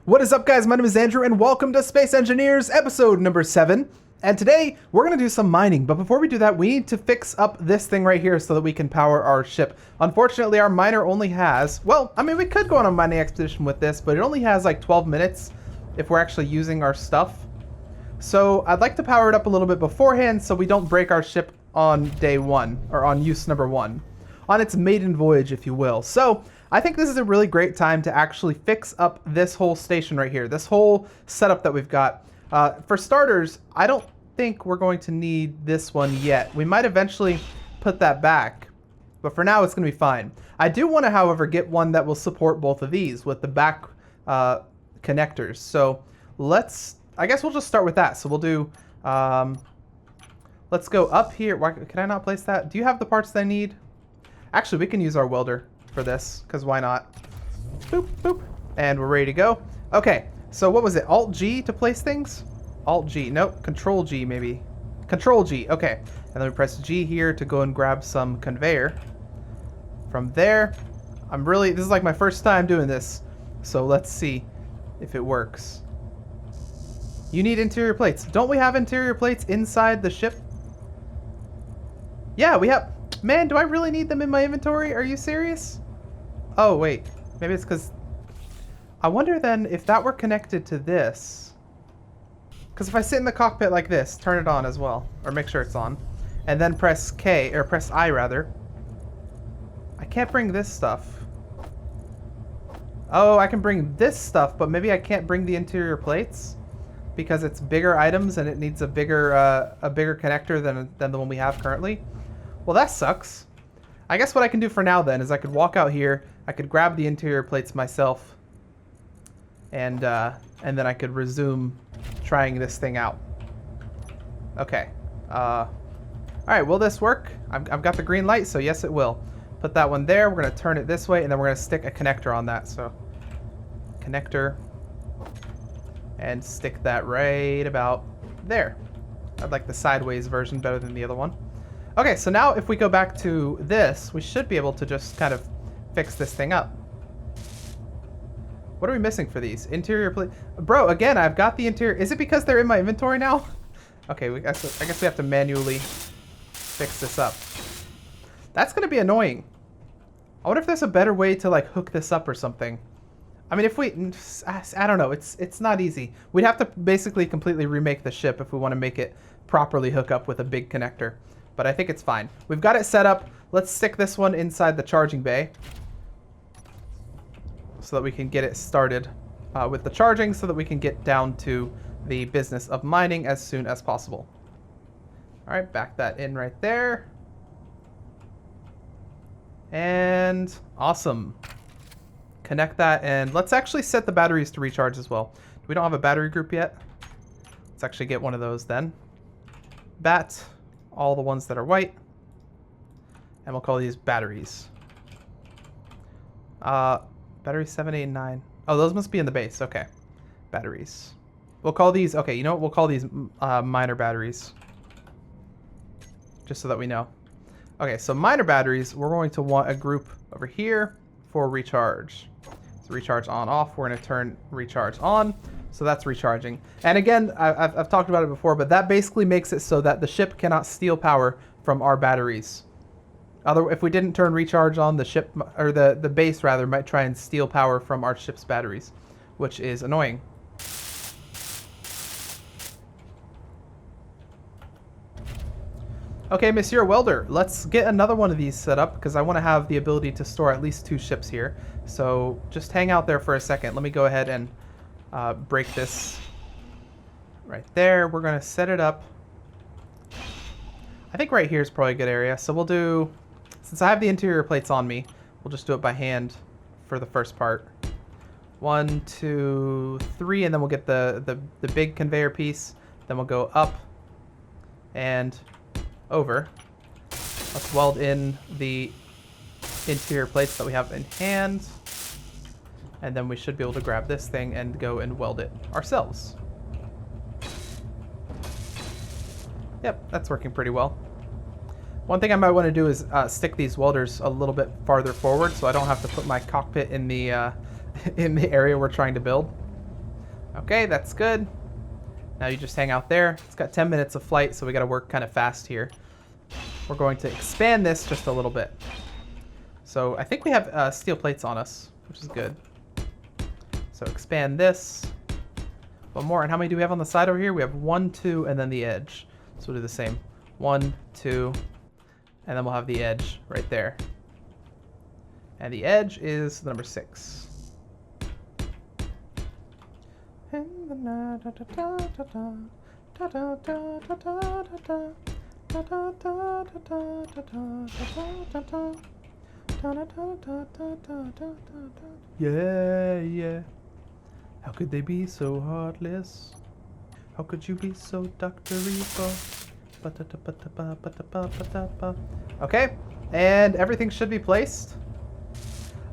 What is up, guys? My name is Andrew, and welcome to Space Engineers episode number 7. And today, we're going to do some mining. But before we do that, we need to fix up this thing right here so that we can power our ship. Unfortunately, our miner only has... Well, I mean, we could go on a mining expedition with this, but it only has like 12 minutes if we're actually using our stuff. So I'd like to power it up a little bit beforehand so we don't break our ship on day 1, or on use number 1. On its maiden voyage, if you will. So I think this is a really great time to actually fix up this whole station right here, this whole setup that we've got. For starters, I don't think we're going to need this one yet. We might eventually put that back, but for now it's going to be fine. I do want to, however, get one that will support both of these with the back connectors. So I guess we'll just start with that. So we'll do, let's go up here. Why, can I not place that? Do you have the parts that I need? Actually, we can use our welder for this, because why not? Boop, boop. And we're ready to go. Okay, so what was it? Alt-G to place things? Alt-G. Nope. Control-G, maybe. Control-G. Okay. And then we press G here to go and grab some conveyor. From there, this is like my first time doing this, so let's see if it works. You need interior plates. Don't we have interior plates inside the ship? Yeah, we have... Man, do I really need them in my inventory? Are you serious? Oh, wait. Maybe it's because... I wonder then if that were connected to this. Because if I sit in the cockpit like this, turn it on as well. Or make sure it's on. And then press K, or press I rather. I can't bring this stuff. Oh, I can bring this stuff, but maybe I can't bring the interior plates. Because it's bigger items and it needs a bigger connector than the one we have currently. Well, that sucks. I guess what I can do for now then is I could walk out here, I could grab the interior plates myself, and then I could resume trying this thing out. Okay. Alright, will this work? I've got the green light, so yes it will. Put that one there, we're going to turn it this way, and then we're going to stick a connector on that. So, connector, and stick that right about there. I'd like the sideways version better than the other one. Okay, so now if we go back to this, we should be able to just kind of fix this thing up. What are we missing for these? Interior plate. Bro, again, I've got the interior. Is it because they're in my inventory now? Okay, I guess we have to manually fix this up. That's going to be annoying. I wonder if there's a better way to like hook this up or something. I mean, if we... I don't know. It's not easy. We'd have to basically completely remake the ship if we want to make it properly hook up with a big connector. But I think it's fine. We've got it set up. Let's stick this one inside the charging bay so that we can get it started with the charging so that we can get down to the business of mining as soon as possible. All right, back that in right there. And awesome. Connect that, and let's actually set the batteries to recharge as well. We don't have a battery group yet. Let's actually get one of those then. Bat. All the ones that are white, and we'll call these batteries. Battery 7, 8, 9. Oh, those must be in the base. Okay, batteries. We'll call these. Okay, you know what? We'll call these minor batteries, just so that we know. Okay, so minor batteries. We're going to want a group over here for recharge. So recharge on off. We're going to turn recharge on. So that's recharging. And again, I've talked about it before, but that basically makes it so that the ship cannot steal power from our batteries. If we didn't turn recharge on, the ship, or the base rather, might try and steal power from our ship's batteries, which is annoying. Okay, Monsieur Welder, let's get another one of these set up because I want to have the ability to store at least 2 ships here. So just hang out there for a second. Let me go ahead and break this right there. We're going to set it up. I think right here is probably a good area. So we'll do, since I have the interior plates on me, we'll just do it by hand for the first part. 1, 2, 3, and then we'll get the big conveyor piece. Then we'll go up and over. Let's weld in the interior plates that we have in hand. And then we should be able to grab this thing and go and weld it ourselves. Yep, that's working pretty well. One thing I might want to do is stick these welders a little bit farther forward so I don't have to put my cockpit in the area we're trying to build. Okay, that's good. Now you just hang out there. It's got 10 minutes of flight, so we got to work kind of fast here. We're going to expand this just a little bit. So I think we have steel plates on us, which is good. So expand this. One more. And how many do we have on the side over here? We have 1, 2, and then the edge. So we'll do the same. 1, 2, and then we'll have the edge right there. And the edge is the number 6. Yeah, yeah. How could they be so heartless? How could you be so Dr. Evil? Okay, and everything should be placed.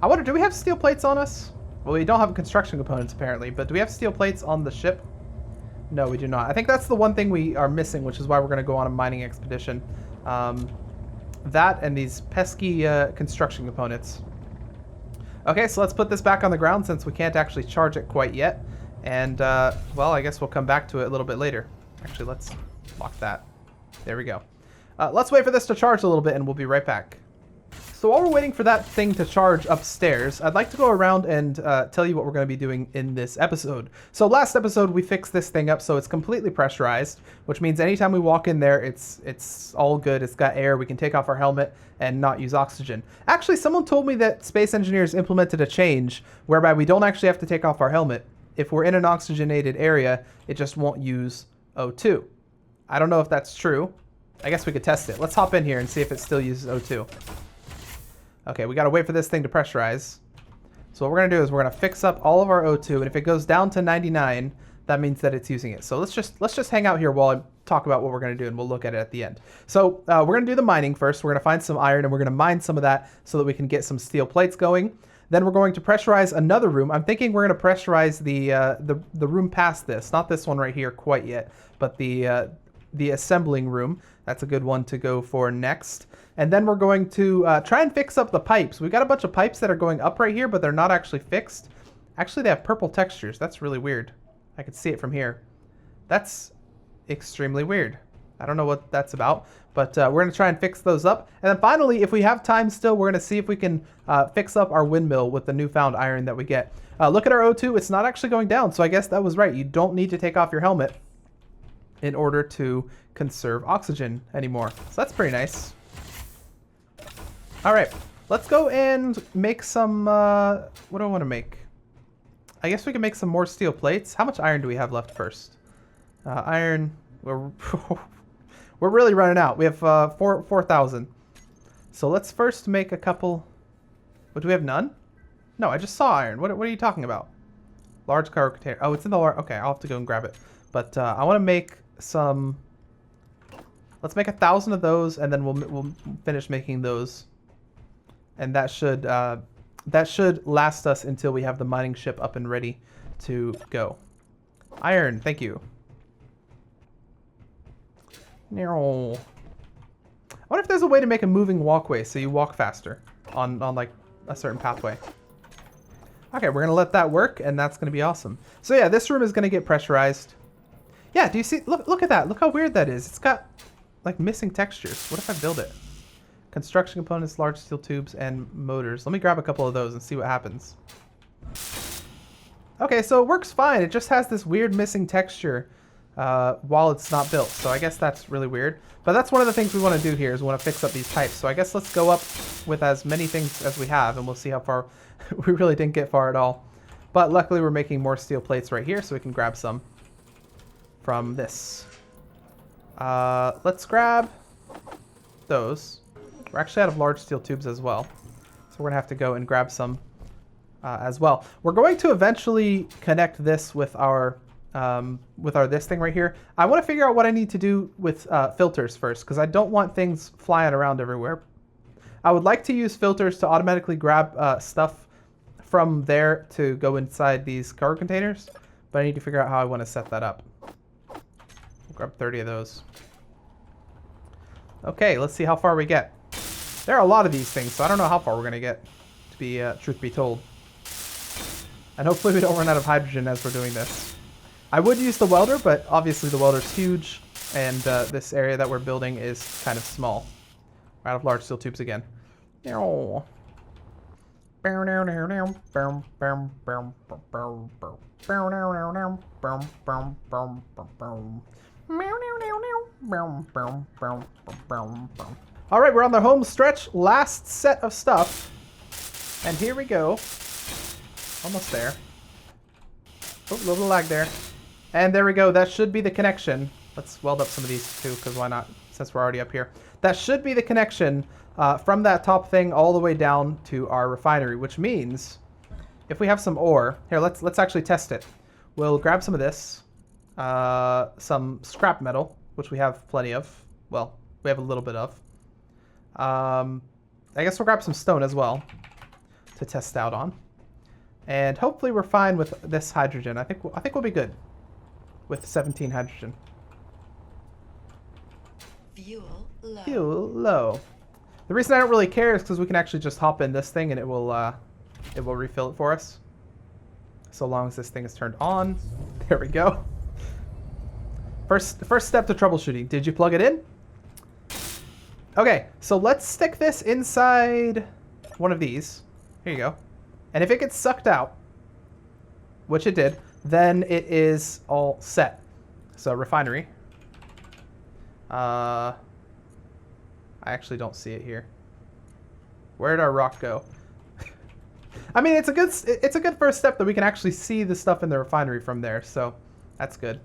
I wonder, do we have steel plates on us? Well, we don't have construction components apparently, but do we have steel plates on the ship? No, we do not. I think that's the one thing we are missing, which is why we're going to go on a mining expedition. That and these pesky construction components. Okay, so let's put this back on the ground since we can't actually charge it quite yet. And, well, I guess we'll come back to it a little bit later. Actually, let's lock that. There we go. Let's wait for this to charge a little bit and we'll be right back. So while we're waiting for that thing to charge upstairs, I'd like to go around and tell you what we're going to be doing in this episode. So last episode, we fixed this thing up so it's completely pressurized, which means anytime we walk in there, it's all good. It's got air. We can take off our helmet and not use oxygen. Actually, someone told me that Space Engineers implemented a change whereby we don't actually have to take off our helmet. If we're in an oxygenated area, it just won't use O2. I don't know if that's true. I guess we could test it. Let's hop in here and see if it still uses O2. Okay, we got to wait for this thing to pressurize. So what we're going to do is we're going to fix up all of our O2, and if it goes down to 99, that means that it's using it. So let's just hang out here while I talk about what we're going to do, and we'll look at it at the end. So we're going to do the mining first. We're going to find some iron, and we're going to mine some of that so that we can get some steel plates going. Then we're going to pressurize another room. I'm thinking we're going to pressurize the room past this, not this one right here quite yet, but the assembling room. That's a good one to go for next. And then we're going to try and fix up the pipes. We've got a bunch of pipes that are going up right here, but they're not actually fixed. Actually, they have purple textures. That's really weird. I can see it from here. That's extremely weird. I don't know what that's about, but we're going to try and fix those up. And then finally, if we have time still, we're going to see if we can fix up our windmill with the newfound iron that we get. Look at our O2. It's not actually going down, so I guess that was right. You don't need to take off your helmet in order to conserve oxygen anymore. So that's pretty nice. All right, let's go and make some, what do I want to make? I guess we can make some more steel plates. How much iron do we have left first? Iron, we're really running out. We have 4,000. So let's first make a couple. What, do we have none? No, I just saw iron. What are you talking about? Large cargo container. Oh, it's in the large. Okay, I'll have to go and grab it. But I want to make some. Let's make 1,000 of those, and then we'll finish making those. And that should last us until we have the mining ship up and ready to go. Iron, thank you. I wonder if there's a way to make a moving walkway so you walk faster on like a certain pathway. Okay, we're gonna let that work, and that's gonna be awesome. So yeah, this room is gonna get pressurized. Yeah, do you see? Look at that. Look how weird that is. It's got like missing textures. What if I build it? Construction components, large steel tubes, and motors. Let me grab a couple of those and see what happens. Okay, so it works fine. It just has this weird missing texture while it's not built. So I guess that's really weird. But that's one of the things we want to do here is we want to fix up these pipes. So I guess let's go up with as many things as we have, and we'll see how far. We really didn't get far at all. But luckily we're making more steel plates right here, so we can grab some from this. Let's grab those. We're actually out of large steel tubes as well. So we're going to have to go and grab some as well. We're going to eventually connect this with our this thing right here. I want to figure out what I need to do with filters first, because I don't want things flying around everywhere. I would like to use filters to automatically grab stuff from there to go inside these cargo containers, but I need to figure out how I want to set that up. We'll grab 30 of those. Okay, let's see how far we get. There are a lot of these things, so I don't know how far we're going to get, to be truth be told. And hopefully we don't run out of hydrogen as we're doing this. I would use the welder, but obviously the welder's huge, and this area that we're building is kind of small. We're out of large steel tubes again. Alright, we're on the home stretch. Last set of stuff. And here we go. Almost there. Oh, a little lag there. And there we go. That should be the connection. Let's weld up some of these too, because why not, since we're already up here. That should be the connection from that top thing all the way down to our refinery, which means if we have some ore... Here, let's actually test it. We'll grab some of this. Some scrap metal, which we have plenty of. Well, we have a little bit of. I guess we'll grab some stone as well to test out on. And hopefully we're fine with this hydrogen. I think we'll be good with 17 hydrogen. Fuel low. Fuel low. The reason I don't really care is because we can actually just hop in this thing and it will refill it for us. So long as this thing is turned on. There we go. First step to troubleshooting. Did you plug it in? Okay, so let's stick this inside one of these. Here you go. And if it gets sucked out, which it did, then it is all set. So refinery. I actually don't see it here. Where did our rock go? I mean, it's a good first step that we can actually see the stuff in the refinery from there, so that's good.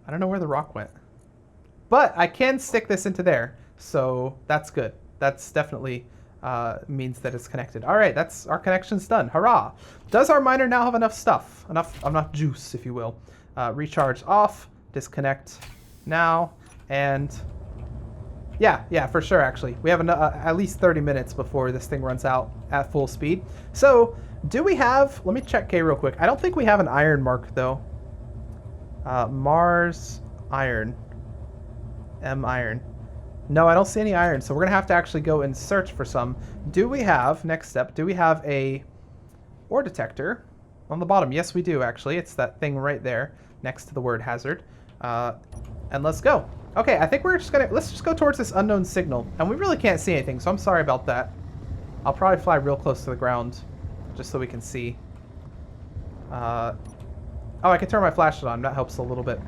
I don't know where the rock went. But I can stick this into there, so that's good. That's definitely means that it's connected. All right, that's our connection's done. Hurrah! Does our miner now have enough stuff? Enough juice, if you will. Recharge off, disconnect now, and yeah, for sure, actually. We have at least 30 minutes before this thing runs out at full speed. So, do we have... Let me check K real quick. I don't think we have an iron mark, though. Mars iron. M iron. No, I don't see any iron, so we're going to have to actually go and search for some. Do we have... Next step. Do we have a ore detector on the bottom? Yes, we do, actually. It's that thing right there next to the word hazard. And let's go. Okay, I think we're just gonna... Let's just go towards this unknown signal. And we really can't see anything, so I'm sorry about that. I'll probably fly real close to the ground just so we can see. Oh, I can turn my flashlight on. That helps a little bit.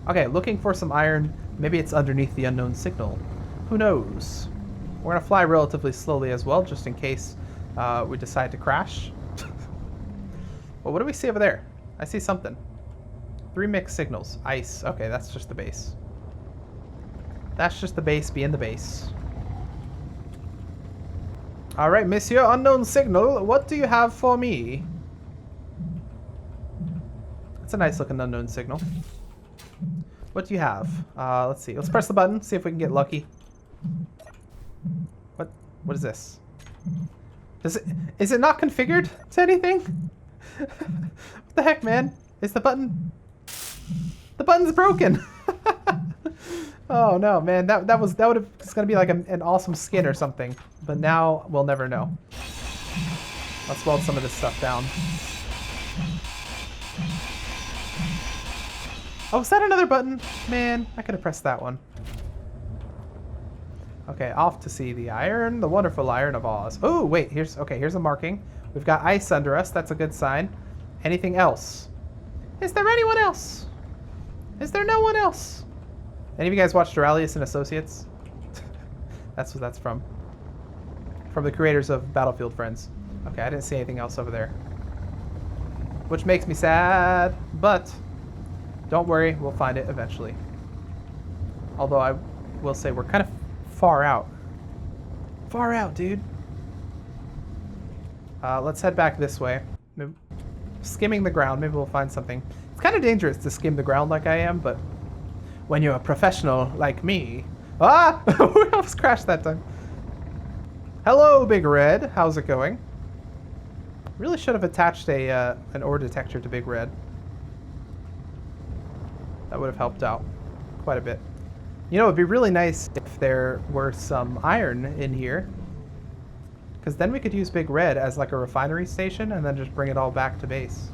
Okay, looking for some iron. Maybe it's underneath the unknown signal. Who knows? We're going to fly relatively slowly as well, just in case we decide to crash. Well, what do we see over there? I see something. 3 mixed signals. Ice. Okay, that's just the base. That's just the base being the base. All right, Monsieur Unknown Signal, what do you have for me? That's a nice looking unknown signal. What do you have? Let's see. Let's press the button, see if we can get lucky. What is this? Is it not configured to anything? What the heck, man? Is the button... The button's broken! Oh no, man, that would have... It's gonna be like an awesome skin or something. But now we'll never know. Let's weld some of this stuff down. Oh, is that another button? Man, I could have pressed that one. Okay, off to see the iron, the wonderful iron of Oz. Oh, wait, here's a marking. We've got ice under us. That's a good sign. Anything else? Is there anyone else? Is there no one else? Any of you guys watch Duralius and Associates? That's what that's from. From the creators of Battlefield Friends. Okay, I didn't see anything else over there. Which makes me sad, but don't worry, we'll find it eventually. Although I will say we're kind of far out. Far out, dude. Let's head back this way. Maybe, skimming the ground, maybe we'll find something. It's kind of dangerous to skim the ground like I am, but when you're a professional like me... Ah! We almost crashed that time. Hello, Big Red. How's it going? Really should have attached an ore detector to Big Red. That would have helped out quite a bit. You know, it'd be really nice if there were some iron in here. Because then we could use Big Red as like a refinery station and then just bring it all back to base.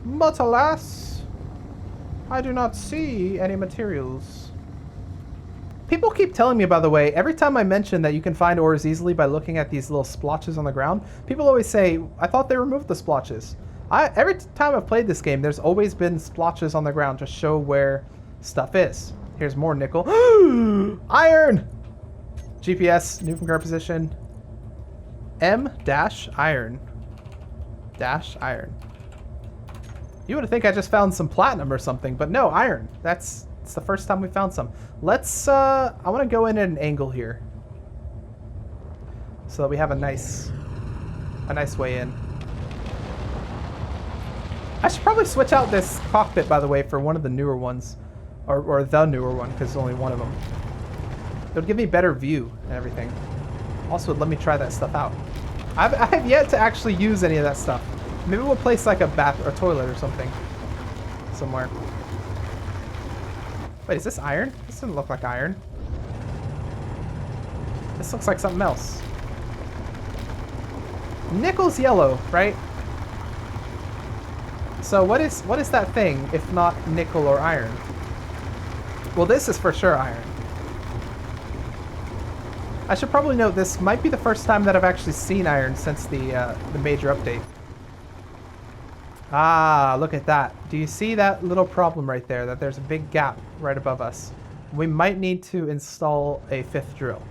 But alas, I do not see any materials. People keep telling me, by the way, every time I mention that you can find ores easily by looking at these little splotches on the ground, people always say, I thought they removed the splotches. Every time I've played this game, there's always been splotches on the ground to show where stuff is. Here's more nickel. Iron! GPS, new from current position. M-iron. Iron. You would think I just found some platinum or something, but no, iron. It's the first time we found some. Let's, I want to go in at an angle here. So that we have a nice way in. I should probably switch out this cockpit, by the way, for one of the newer ones. Or the newer one, because there's only one of them. It would give me better view and everything. Also, would let me try that stuff out. I have yet to actually use any of that stuff. Maybe we'll place like a bath or toilet or something. Somewhere. Wait, is this iron? This doesn't look like iron. This looks like something else. Nickel's yellow, right? So what is that thing if not nickel or iron? Well, this is for sure iron. I should probably note this might be the first time that I've actually seen iron since the major update. Ah, look at that. Do you see that little problem right there? That there's a big gap right above us. We might need to install a 5th drill.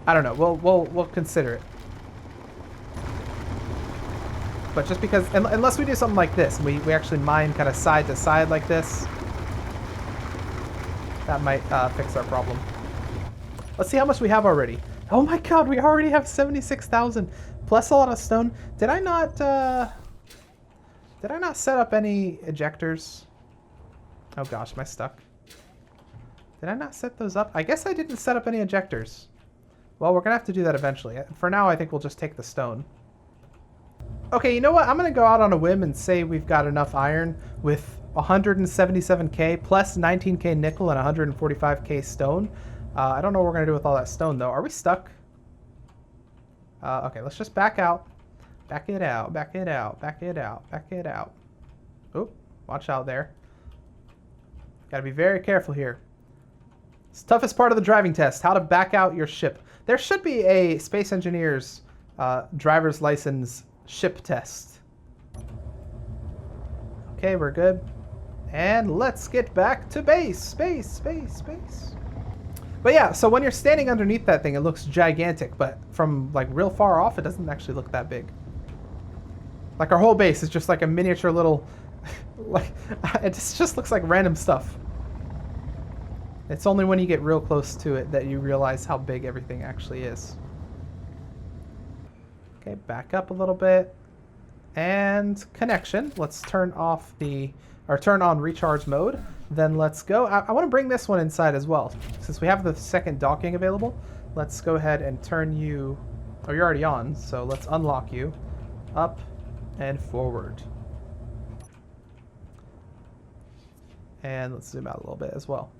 I don't know. We'll consider it. But just because, unless we do something like this, we actually mine kind of side to side like this, that might fix our problem. Let's see how much we have already. Oh my god, we already have 76,000 plus a lot of stone. Did I not set up any ejectors? Oh gosh, am I stuck? Did I not set those up? I guess I didn't set up any ejectors. Well, we're gonna have to do that eventually. For now, I think we'll just take the stone. Okay, you know what? I'm gonna go out on a whim and say we've got enough iron with 177k plus 19k nickel and 145k stone. I don't know what we're gonna do with all that stone though. Are we stuck? Okay, let's just back out. Back it out, back it out, back it out, back it out. Oop, watch out there. Gotta be very careful here. It's the toughest part of the driving test, how to back out your ship. There should be a Space Engineer's driver's license ship test. Okay, we're good. And let's get back to base. Space. But yeah, so when you're standing underneath that thing, it looks gigantic, but from like real far off, it doesn't actually look that big. Like our whole base is just like a miniature little, like, it just looks like random stuff. It's only when you get real close to it that you realize how big everything actually is. Okay, back up a little bit. And connection. Let's turn off turn on recharge mode. Then let's go. I want to bring this one inside as well. Since we have the second docking available, let's go ahead and turn you, oh, you're already on, so let's unlock you. Up and forward. And let's zoom out a little bit as well.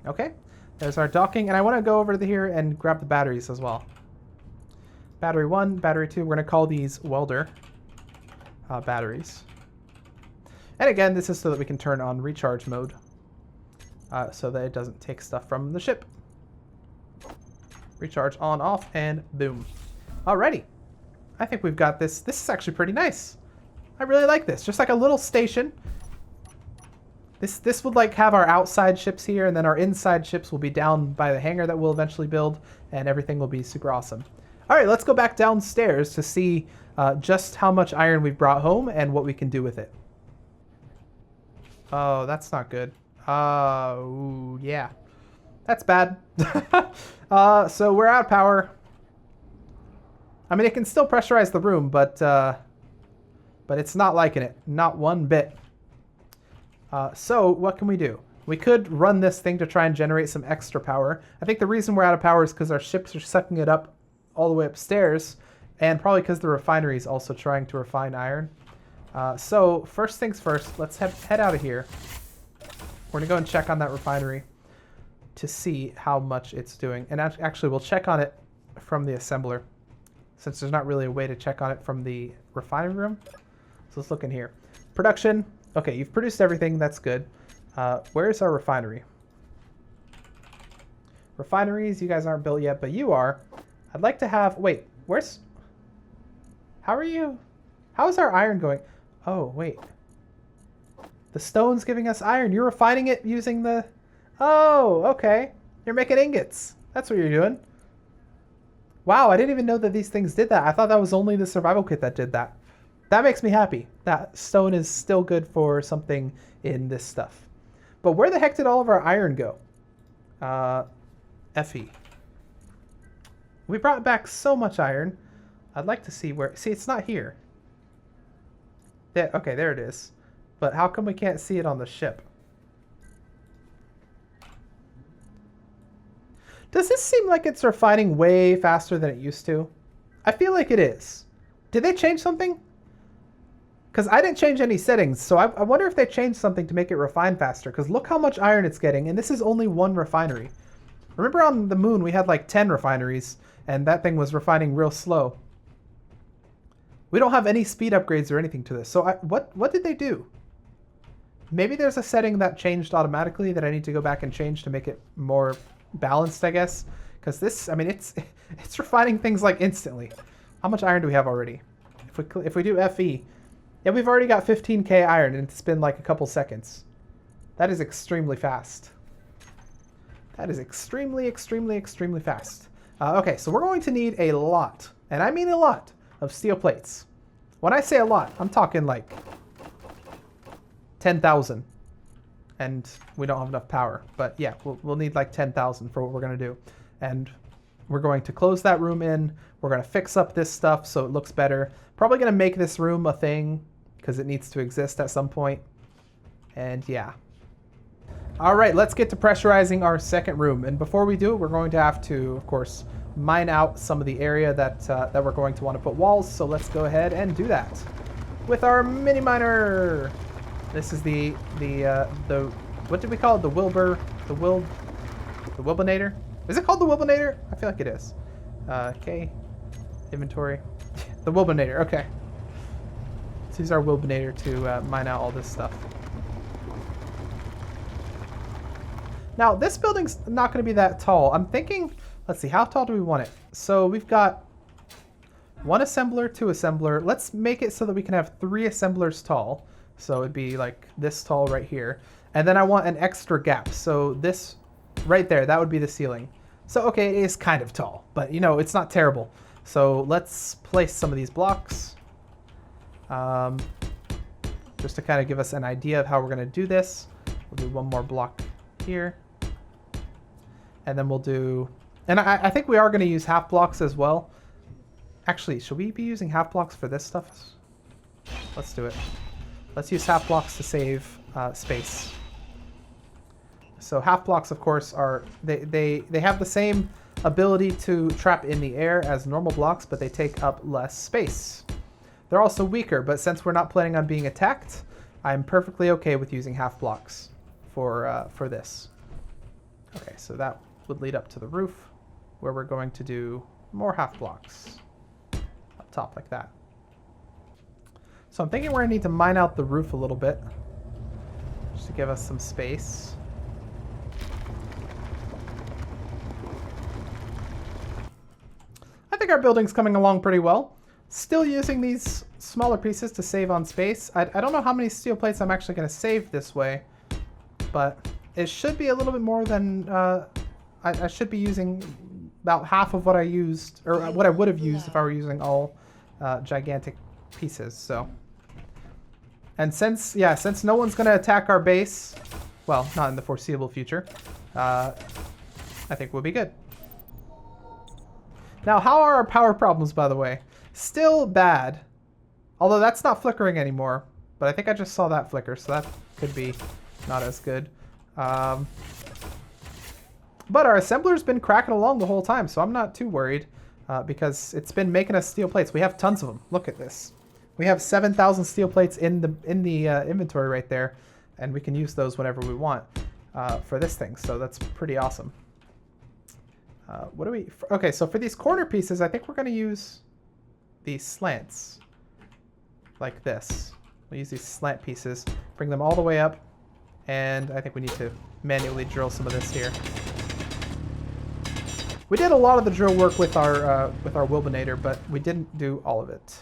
Okay, there's our docking, and I want to go over here and grab the batteries as well. Battery 1, battery 2, we're going to call these welder batteries. And again, this is so that we can turn on recharge mode so that it doesn't take stuff from the ship. Recharge on, off, and boom. Alrighty. I think we've got this. This is actually pretty nice. I really like this. Just like a little station. This would like have our outside ships here, and then our inside ships will be down by the hangar that we'll eventually build, and everything will be super awesome. All right, let's go back downstairs to see just how much iron we've brought home and what we can do with it. Oh, that's not good. Ooh, yeah. That's bad. So we're out of power. I mean, it can still pressurize the room, but it's not liking it. Not one bit. So what can we do? We could run this thing to try and generate some extra power. I think the reason we're out of power is because our ships are sucking it up all the way upstairs, and probably because the refinery is also trying to refine iron. So first things first, let's head out of here. We're going to go and check on that refinery to see how much it's doing. And actually, we'll check on it from the assembler, since there's not really a way to check on it from the refinery room. So let's look in here. Production. Okay, you've produced everything. That's good. Where's our refinery? Refineries, you guys aren't built yet, but you are. I'd like to have... Wait, where's... How are you... How is our iron going? Oh, wait. The stone's giving us iron. You're refining it using the... Oh, okay. You're making ingots. That's what you're doing. Wow, I didn't even know that these things did that. I thought that was only the survival kit that did that. That makes me happy. That stone is still good for something in this stuff. But where the heck did all of our iron go? Fe. We brought back so much iron. I'd like to see where... See, it's not here. There, okay, there it is. But how come we can't see it on the ship? Does this seem like it's refining way faster than it used to? I feel like it is. Did they change something? Because I didn't change any settings, so I wonder if they changed something to make it refine faster. Because look how much iron it's getting, and this is only one refinery. Remember on the moon we had like 10 refineries, and that thing was refining real slow. We don't have any speed upgrades or anything to this. So what did they do? Maybe there's a setting that changed automatically that I need to go back and change to make it more balanced, I guess. Because this, I mean, it's refining things like instantly. How much iron do we have already? If we do Fe, yeah, we've already got 15k iron, and it's been like a couple seconds. That is extremely fast. That is extremely, extremely, extremely fast. Okay, so we're going to need a lot, and I mean a lot, of steel plates. When I say a lot, I'm talking like 10,000. And we don't have enough power. But yeah, we'll need like 10,000 for what we're going to do. And we're going to close that room in. We're going to fix up this stuff so it looks better. Probably going to make this room a thing because it needs to exist at some point. And yeah. All right, let's get to pressurizing our second room. And before we do it, we're going to have to, of course, mine out some of the area that we're going to want to put walls. So let's go ahead and do that with our mini miner. This is the what did we call it? The Wilbinator? Is it called the Wilbinator? I feel like it is. Okay. Inventory. The Wilbinator, okay. Let's use our Wilbinator to mine out all this stuff. Now, this building's not going to be that tall. I'm thinking, let's see, how tall do we want it? So we've got one assembler, two assembler. Let's make it so that we can have 3 assemblers tall. So it'd be like this tall right here. And then I want an extra gap. So this right there, that would be the ceiling. So, okay, it is kind of tall, but you know, it's not terrible. So let's place some of these blocks. Just to kind of give us an idea of how we're going to do this. We'll do one more block here. And then we'll do... And I think we are going to use half blocks as well. Actually, should we be using half blocks for this stuff? Let's do it. Let's use half blocks to save space. So half blocks, of course, are they have the same ability to trap in the air as normal blocks, but they take up less space. They're also weaker, but since we're not planning on being attacked, I'm perfectly okay with using half blocks for this. Okay, so that would lead up to the roof, where we're going to do more half blocks up top like that. So I'm thinking we're going to need to mine out the roof a little bit, just to give us some space. I think our building's coming along pretty well. Still using these smaller pieces to save on space. I don't know how many steel plates I'm actually going to save this way, but it should be a little bit more than... I should be using about half of what I used, or what I would have used if I were using all gigantic pieces, so... And since no one's going to attack our base, well, not in the foreseeable future, I think we'll be good. Now, how are our power problems, by the way? Still bad. Although that's not flickering anymore. But I think I just saw that flicker, so that could be not as good. But our assembler's been cracking along the whole time, so I'm not too worried. Because it's been making us steel plates. We have tons of them. Look at this. We have 7,000 steel plates in the inventory right there. and we can use those whenever we want for this thing. So that's pretty awesome. What do we... Okay, so for these corner pieces, I think we're going to use these slants like this. We'll use these slant pieces, bring them all the way up, and I think we need to manually drill some of this here. We did a lot of the drill work with our Wilbinator, but we didn't do all of it.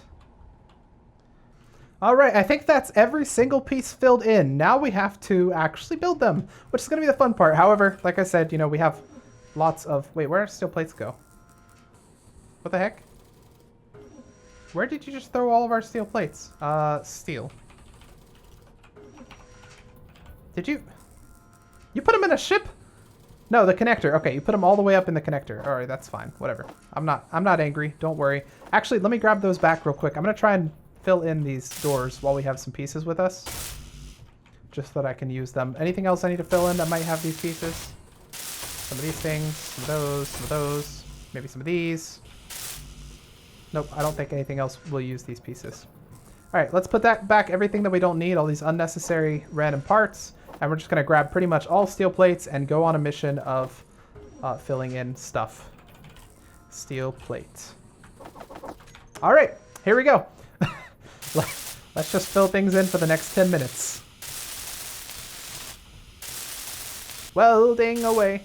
All right, I think that's every single piece filled in. Now we have to actually build them, which is going to be the fun part. However, like I said, you know, we have lots of... Wait, where did steel plates go? What the heck? Where did you just throw all of our steel plates? Steel. Did you... You put them in a ship? No, the connector. Okay, you put them all the way up in the connector. All right, that's fine. Whatever. I'm not angry. Don't worry. Actually, let me grab those back real quick. I'm going to try and fill in these doors while we have some pieces with us, just so that I can use them. Anything else I need to fill in that might have these pieces? Some of these things, some of those, maybe some of these. Nope, I don't think anything else will use these pieces. All right, let's put that back, everything that we don't need, all these unnecessary random parts. And we're just going to grab pretty much all steel plates and go on a mission of filling in stuff. Steel plate. All right, here we go. Let's just fill things in for the next 10 minutes. Welding away.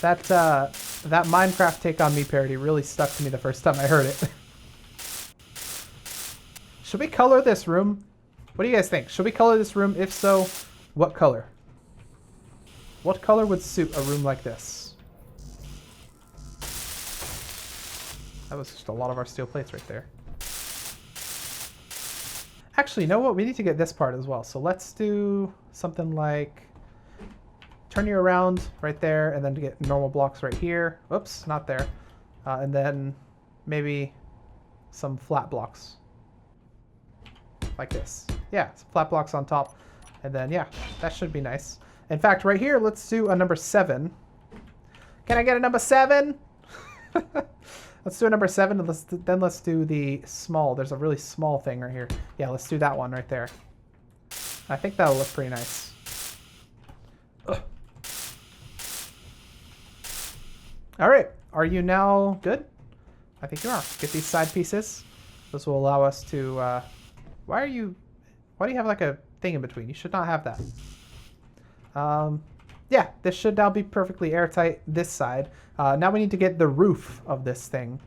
That Minecraft Take On Me parody really stuck to me the first time I heard it. Should we color this room? What do you guys think? Should we color this room? If so, what color? What color would suit a room like this? That was just a lot of our steel plates right there. Actually, you know what? We need to get this part as well. So let's do something like turn you around right there and then to get normal blocks right here. Oops, not there. And then maybe some flat blocks. Like this. Yeah, some flat blocks on top. And then, yeah, that should be nice. In fact, right here, let's do a number 7. Can I get a number 7? Let's do a number 7, and then let's do the small. There's a really small thing right here. Yeah, let's do that one right there. I think that'll look pretty nice. Ugh. All right, are you now good? I think you are. Get these side pieces. This will allow us to... Why do you have like a thing in between? You should not have that. Yeah, this should now be perfectly airtight, this side. Now we need to get the roof of this thing.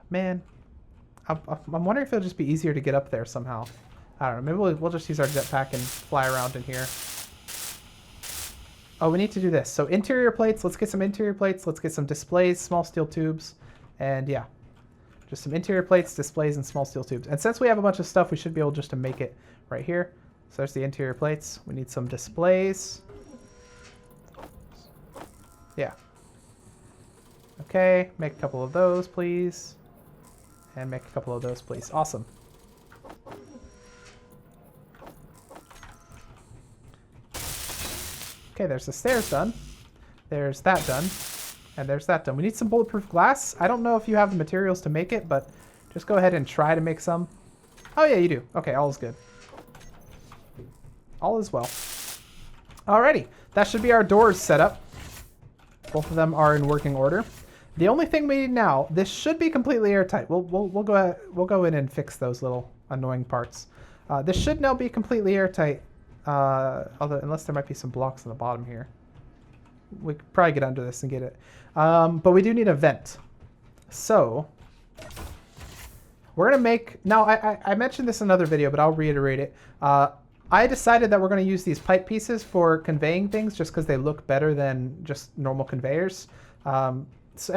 Man, I'm wondering if it'll just be easier to get up there somehow. I don't know, maybe we'll just use our jetpack and fly around in here. Oh, we need to do this. So interior plates, let's get some interior plates. Let's get some displays, small steel tubes, and yeah. Just some interior plates, displays, and small steel tubes. And since we have a bunch of stuff, we should be able just to make it right here. So there's the interior plates. We need some displays. Yeah. Okay, make a couple of those, please. And make a couple of those, please. Awesome. Okay, there's the stairs done. There's that done. And there's that done. We need some bulletproof glass. I don't know if you have the materials to make it, but just go ahead and try to make some. Oh yeah, you do. Okay, all is good. All is well. Alrighty, that should be our doors set up. Both of them are in working order. The only thing we need now, this should be completely airtight. We'll go in and fix those little annoying parts. This should now be completely airtight, unless there might be some blocks on the bottom here. We could probably get under this and get it. But we do need a vent. So we're going to make... Now, I mentioned this in another video, but I'll reiterate it. I decided that we're going to use these pipe pieces for conveying things just because they look better than just normal conveyors. And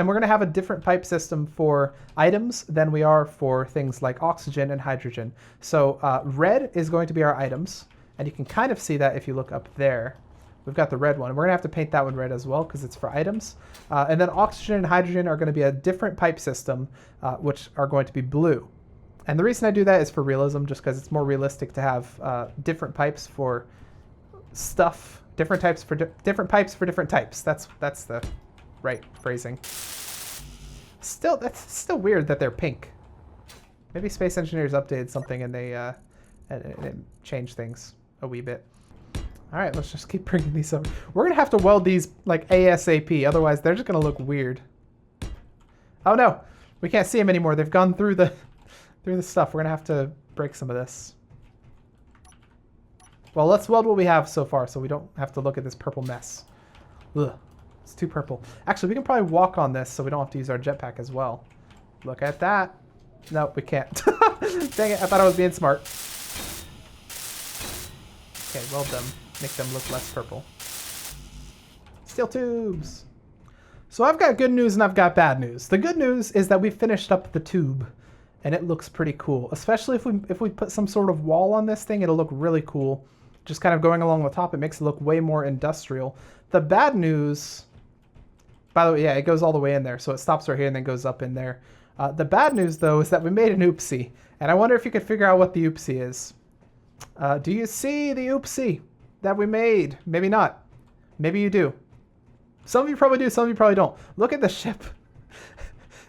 we're going to have a different pipe system for items than we are for things like oxygen and hydrogen. So red is going to be our items. And you can kind of see that if you look up there. We've got the red one. We're going to have to paint that one red as well because it's for items. And then oxygen and hydrogen are going to be a different pipe system, which are going to be blue. And the reason I do that is for realism, just because it's more realistic to have different pipes for stuff, different pipes for different types. That's the right phrasing. Still, that's still weird that they're pink. Maybe Space Engineers updated something and they and it changed things a wee bit. All right, let's just keep bringing these up. We're gonna have to weld these like ASAP, otherwise they're just gonna look weird. Oh no, we can't see them anymore. They've gone through the stuff. We're gonna have to break some of this. Well, let's weld what we have so far so we don't have to look at this purple mess. Ugh, it's too purple. Actually, we can probably walk on this so we don't have to use our jetpack as well. Look at that. Nope, we can't. Dang it, I thought I was being smart. Okay, weld them. Make them look less purple. Steel tubes. So I've got good news and I've got bad news. The good news is that we finished up the tube and it looks pretty cool. Especially if we put some sort of wall on this thing, it'll look really cool. Just kind of going along the top, it makes it look way more industrial. The bad news, by the way, yeah, it goes all the way in there. So it stops right here and then goes up in there. The bad news, though, is that we made an oopsie. And I wonder if you could figure out what the oopsie is. Do you see the oopsie that we made? Maybe not. Maybe you do. Some of you probably do, some of you probably don't. Look at the ship.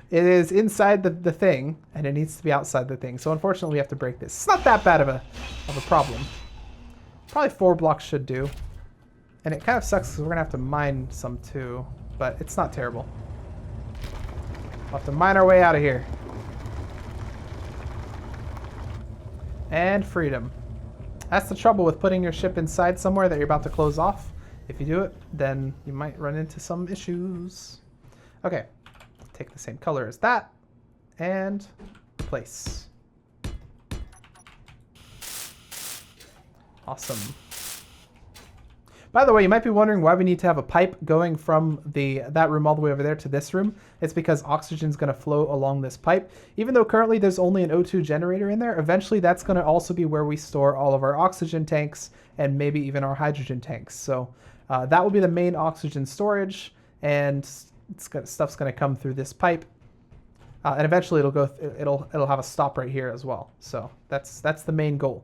It is inside the thing, and it needs to be outside the thing. So unfortunately, we have to break this. It's not that bad of a problem. Probably 4 blocks should do. And it kind of sucks because we're going to have to mine some too. But it's not terrible. We'll have to mine our way out of here. And freedom. That's the trouble with putting your ship inside somewhere that you're about to close off. If you do it, then you might run into some issues. Okay. Take the same color as that. And place. Awesome. By the way, you might be wondering why we need to have a pipe going from that room all the way over there to this room. It's because oxygen is going to flow along this pipe. Even though currently there's only an O2 generator in there, eventually that's going to also be where we store all of our oxygen tanks and maybe even our hydrogen tanks. So that will be the main oxygen storage, and stuff's going to come through this pipe. And eventually it'll have a stop right here as well. So that's the main goal.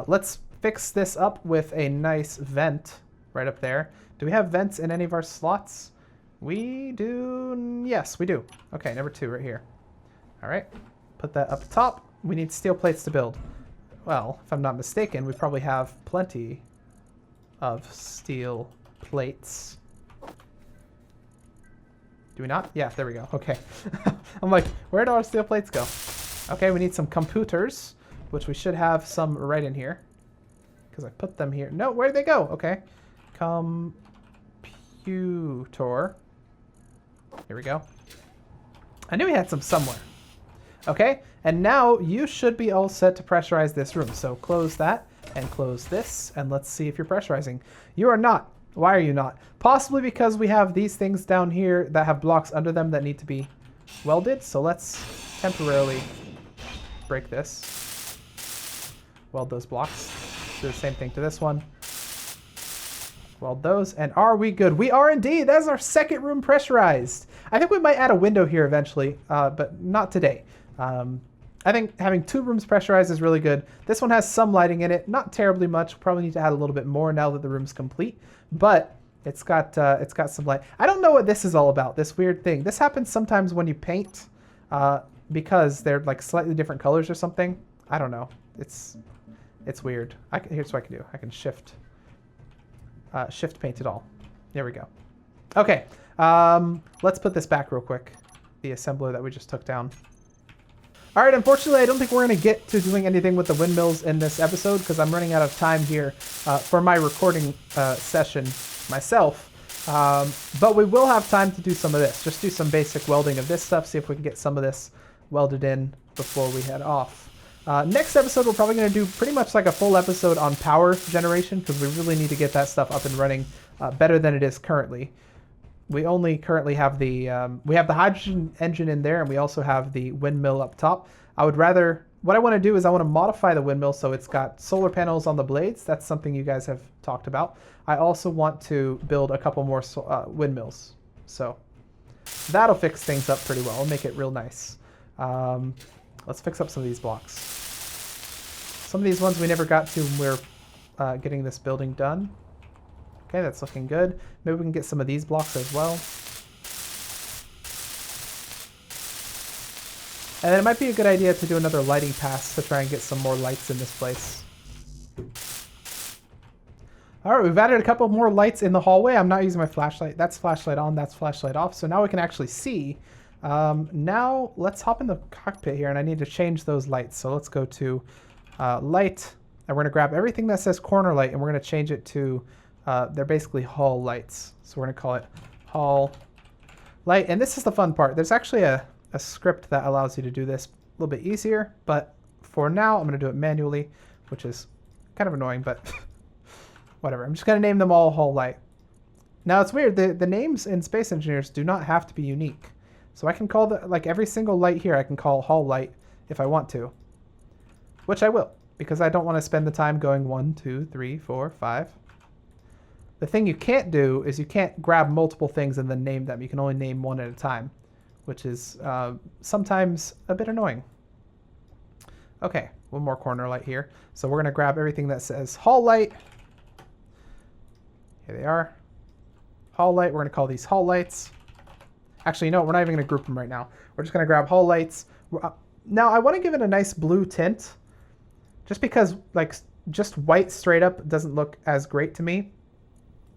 Let's fix this up with a nice vent right up there. Do we have vents in any of our slots? We do. Yes, we do. Okay, number 2 right here. All right, put that up top. We need steel plates to build. Well, if I'm not mistaken, we probably have plenty of steel plates. Do we not? Yeah, there we go. Okay. I'm like, where do our steel plates go? Okay, we need some computers, which we should have some right in here. Because I put them here. No, where'd they go? Okay. Computer. Here we go. I knew we had some somewhere. Okay, and now you should be all set to pressurize this room. So close that and close this, and let's see if you're pressurizing. You are not. Why are you not? Possibly because we have these things down here that have blocks under them that need to be welded. So let's temporarily break this. Weld those blocks. Do the same thing to this one. Weld those, and are we good? We are indeed. That is our second room pressurized. I think we might add a window here eventually, but not today. I think having 2 rooms pressurized is really good. This one has some lighting in it, not terribly much. Probably need to add a little bit more now that the room's complete, but it's got some light. I don't know what this is all about, this weird thing. This happens sometimes when you paint, because they're like slightly different colors or something. I don't know. It's weird. Here's what I can do. I can shift paint it all. There we go. Okay. Let's put this back real quick. The assembler that we just took down. All right, unfortunately, I don't think we're going to get to doing anything with the windmills in this episode because I'm running out of time here for my recording session myself. But we will have time to do some of this. Just do some basic welding of this stuff, see if we can get some of this welded in before we head off. Next episode, we're probably going to do pretty much like a full episode on power generation because we really need to get that stuff up and running better than it is currently. We only currently have the hydrogen engine in there, and we also have the windmill up top. What I want to do is I want to modify the windmill so it's got solar panels on the blades. That's something you guys have talked about. I also want to build a couple more windmills. So that'll fix things up pretty well. It'll make it real nice. Let's fix up some of these blocks. Some of these ones we never got to when we were getting this building done. Okay, that's looking good. Maybe we can get some of these blocks as well. And then it might be a good idea to do another lighting pass to try and get some more lights in this place. All right, we've added a couple more lights in the hallway. I'm not using my flashlight. That's flashlight on, that's flashlight off. So now we can actually see. Now let's hop in the cockpit here, and I need to change those lights. So let's go to light, and we're gonna grab everything that says corner light, and we're gonna change it to, they're basically hall lights. So we're gonna call it hall light. And this is the fun part. There's actually a script that allows you to do this a little bit easier, but for now I'm gonna do it manually, which is kind of annoying, but whatever. I'm just gonna name them all hall light. Now it's weird, the names in Space Engineers do not have to be unique. So I can call like every single light here I can call hall light if I want to, which I will, because I don't want to spend the time going 1, 2, 3, 4, 5. The thing you can't do is you can't grab multiple things and then name them. You can only name one at a time, which is sometimes a bit annoying. Okay, one more corner light here. So we're going to grab everything that says hall light. Here they are. Hall light. We're going to call these hall lights. Actually, you know what? We're not even going to group them right now. We're just going to grab hall lights. Now, I want to give it a nice blue tint, just because like just white straight up doesn't look as great to me.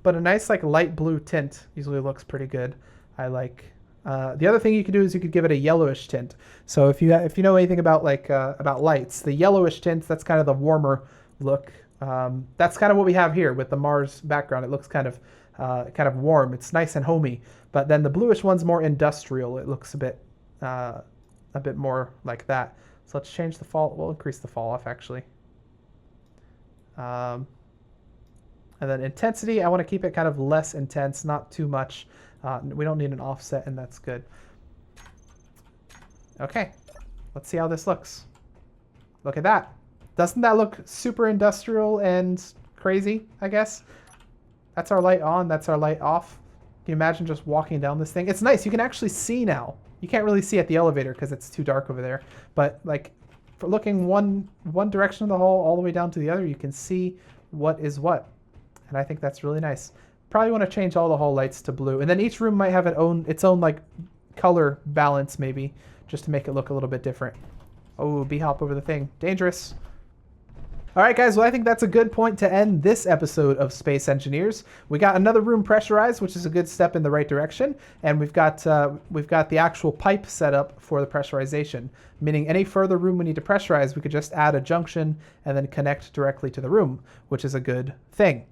But a nice like light blue tint usually looks pretty good. I like. The other thing you could do is you could give it a yellowish tint. So if you know anything about like about lights, the yellowish tint, that's kind of the warmer look. That's kind of what we have here with the Mars background. It looks kind of warm. It's nice and homey. But then the bluish one's more industrial. It looks a bit more like that. So let's change the fall. We'll increase the fall off actually. And then intensity, I want to keep it kind of less intense, not too much. We don't need an offset, and that's good. Okay, let's see how this looks. Look at that. Doesn't that look super industrial and crazy, I guess? That's our light on, that's our light off. Can you imagine just walking down this thing? It's nice, you can actually see now. You can't really see at the elevator because it's too dark over there. But like, for looking one direction of the hall all the way down to the other, you can see what is what. And I think that's really nice. Probably want to change all the hall lights to blue. And then each room might have its own like color balance maybe, just to make it look a little bit different. Oh, bee hop over the thing. Dangerous. All right, guys, well, I think that's a good point to end this episode of Space Engineers. We got another room pressurized, which is a good step in the right direction. And we've got the actual pipe set up for the pressurization, meaning any further room we need to pressurize, we could just add a junction and then connect directly to the room, which is a good thing.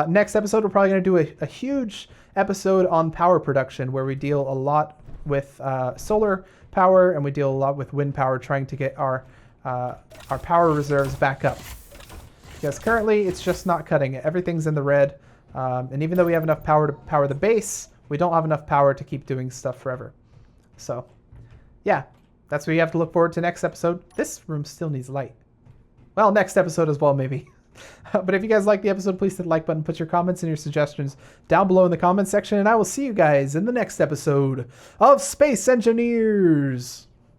Next episode, we're probably going to do a huge episode on power production, where we deal a lot with solar power and we deal a lot with wind power, trying to get our power reserves back up. Because currently it's just not cutting it. Everything's in the red. And even though we have enough power to power the base, we don't have enough power to keep doing stuff forever. So, yeah, that's what you have to look forward to next episode. This room still needs light. Well, next episode as well, maybe. But if you guys like the episode, please hit the like button, put your comments and your suggestions down below in the comments section, and I will see you guys in the next episode of Space Engineers.